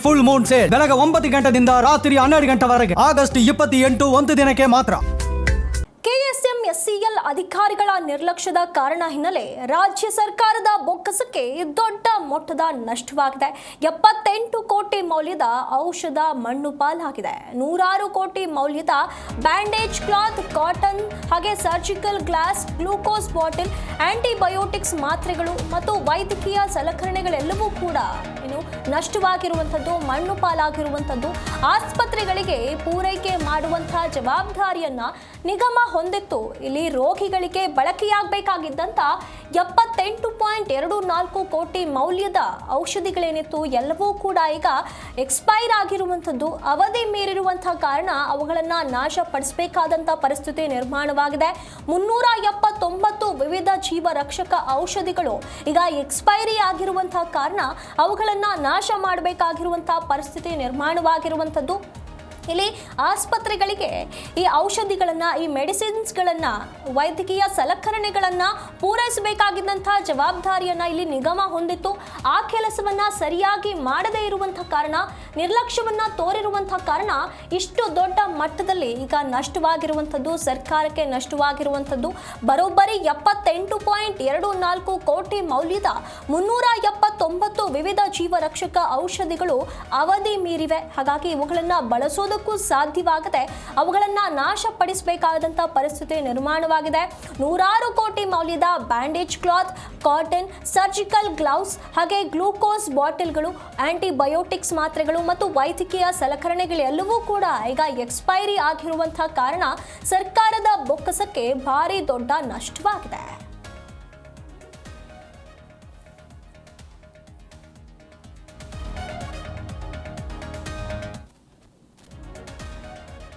Full Moon sale ಬೆಳಗ್ಗೆ 9 ಗಂಟೆಯಿಂದ ರಾತ್ರಿ 12 ಗಂಟೆವರೆಗೆ ಆಗಸ್ಟ್ 28 ಒಂದು ದಿನಕ್ಕೆ ಮಾತ್ರ. ಕೆಎಸ್ಎಂಎಸ್ಸಿಎಲ್ ಅಧಿಕಾರಿಗಳ ನಿರ್ಲಕ್ಷ್ಯದ ಕಾರಣ ಹಿನ್ನೆಲೆ ರಾಜ್ಯ ಸರ್ಕಾರದ ಬೊಕ್ಕಸಕ್ಕೆ ದೊಡ್ಡ ಮೊತ್ತದ ನಷ್ಟವಾಗಿದೆ. 78 ಕೋಟಿ ಮೌಲ್ಯದ ಔಷಧ ಮಣ್ಣು ಪಾಲಾಗಿದೆ. 106 ಕೋಟಿ ಮೌಲ್ಯದ ಬ್ಯಾಂಡೇಜ್ ಕ್ಲಾತ್, ಕಾಟನ್ ಹಾಗೆ surgical glass, glucose bottle, antibiotics ಮಾತ್ರೆಗಳು ಮತ್ತು ವೈದ್ಯಕೀಯ ಸಲಕರಣೆಗಳೆಲ್ಲವೂ ಕೂಡ ನಷ್ಟವಾಗಿರುವಂಥದ್ದು, ಮಣ್ಣು ಪಾಲಾಗಿರುವಂಥದ್ದು. ಆಸ್ಪತ್ರೆಗಳಿಗೆ ಪೂರೈಕೆ ಮಾಡುವಂತಹ ಜವಾಬ್ದಾರಿಯನ್ನ ನಿಗಮ ಹೊಂದಿತ್ತು. ಇಲ್ಲಿ ರೋಗಿಗಳಿಗೆ ಬಳಕೆಯಾಗಬೇಕಾಗಿದ್ದಂಥ 78.24 ಕೋಟಿ ಮೌಲ್ಯದ ಔಷಧಿಗಳೇನಿತ್ತು ಎಲ್ಲವೂ ಕೂಡ ಈಗ ಎಕ್ಸ್ಪೈರ್ ಆಗಿರುವಂಥದ್ದು, ಅವಧಿ ಮೀರಿರುವಂತಹ ಕಾರಣ ಅವುಗಳನ್ನು ನಾಶಪಡಿಸಬೇಕಾದಂಥ ಪರಿಸ್ಥಿತಿ ನಿರ್ಮಾಣವಾಗಿದೆ. 379 ವಿವಿಧ ಜೀವ ರಕ್ಷಕ ಔಷಧಿಗಳು ಈಗ ಎಕ್ಸ್ಪೈರಿ ಆಗಿರುವಂತಹ ಕಾರಣ ಅವುಗಳನ್ನು ನಾಶ ಮಾಡಬೇಕಾಗಿರುವಂತಹ ಪರಿಸ್ಥಿತಿ ನಿರ್ಮಾಣವಾಗಿರುವಂಥದ್ದು. ಇಲ್ಲಿ ಆಸ್ಪತ್ರೆಗಳಿಗೆ ಈ ಔಷಧಿಗಳನ್ನು, ಈ ಮೆಡಿಸಿನ್ಸ್ಗಳನ್ನು, ವೈದ್ಯಕೀಯ ಸಲಕರಣೆಗಳನ್ನು ಪೂರೈಸಬೇಕಾಗಿದ್ದಂಥ ಜವಾಬ್ದಾರಿಯನ್ನು ಇಲ್ಲಿ ನಿಗಮ ಹೊಂದಿತ್ತು. ಆ ಕೆಲಸವನ್ನು ಸರಿಯಾಗಿ ಮಾಡದೇ ಇರುವಂಥ ಕಾರಣ, ನಿರ್ಲಕ್ಷ್ಯವನ್ನು ತೋರಿರುವಂಥ ಕಾರಣ ಇಷ್ಟು ದೊಡ್ಡ ಮಟ್ಟದಲ್ಲಿ ಈಗ ನಷ್ಟವಾಗಿರುವಂಥದ್ದು, ಸರ್ಕಾರಕ್ಕೆ ನಷ್ಟವಾಗಿರುವಂಥದ್ದು. ಬರೋಬ್ಬರಿ 78.24 ಕೋಟಿ ಮೌಲ್ಯದ 379 ವಿವಿಧ ಜೀವರಕ್ಷಕ ಔಷಧಿಗಳು ಅವಧಿ ಮೀರಿವೆ. ಹಾಗಾಗಿ ಇವುಗಳನ್ನು ಬಳಸೋದು ಸಾಧ್ಯವಾಗದೆ ಅವುಗಳನ್ನು ನಾಶಪಡಿಸಬೇಕಾದಂಥ ಪರಿಸ್ಥಿತಿ ನಿರ್ಮಾಣವಾಗಿದೆ. 106 ಕೋಟಿ ಮೌಲ್ಯದ bandage cloth, cotton, surgical gloves ಹಾಗೆ ಗ್ಲೂಕೋಸ್ ಬಾಟಲ್ಗಳು, ಆಂಟಿಬಯೋಟಿಕ್ಸ್ ಮಾತ್ರೆಗಳು ಮತ್ತು ವೈದ್ಯಕೀಯ ಸಲಕರಣೆಗಳೆಲ್ಲವೂ ಕೂಡ ಈಗ ಎಕ್ಸ್ಪೈರಿ ಆಗಿರುವಂತಹ ಕಾರಣ ಸರ್ಕಾರದ ಬೊಕ್ಕಸಕ್ಕೆ ಭಾರಿ ದೊಡ್ಡ ನಷ್ಟವಾಗಿದೆ.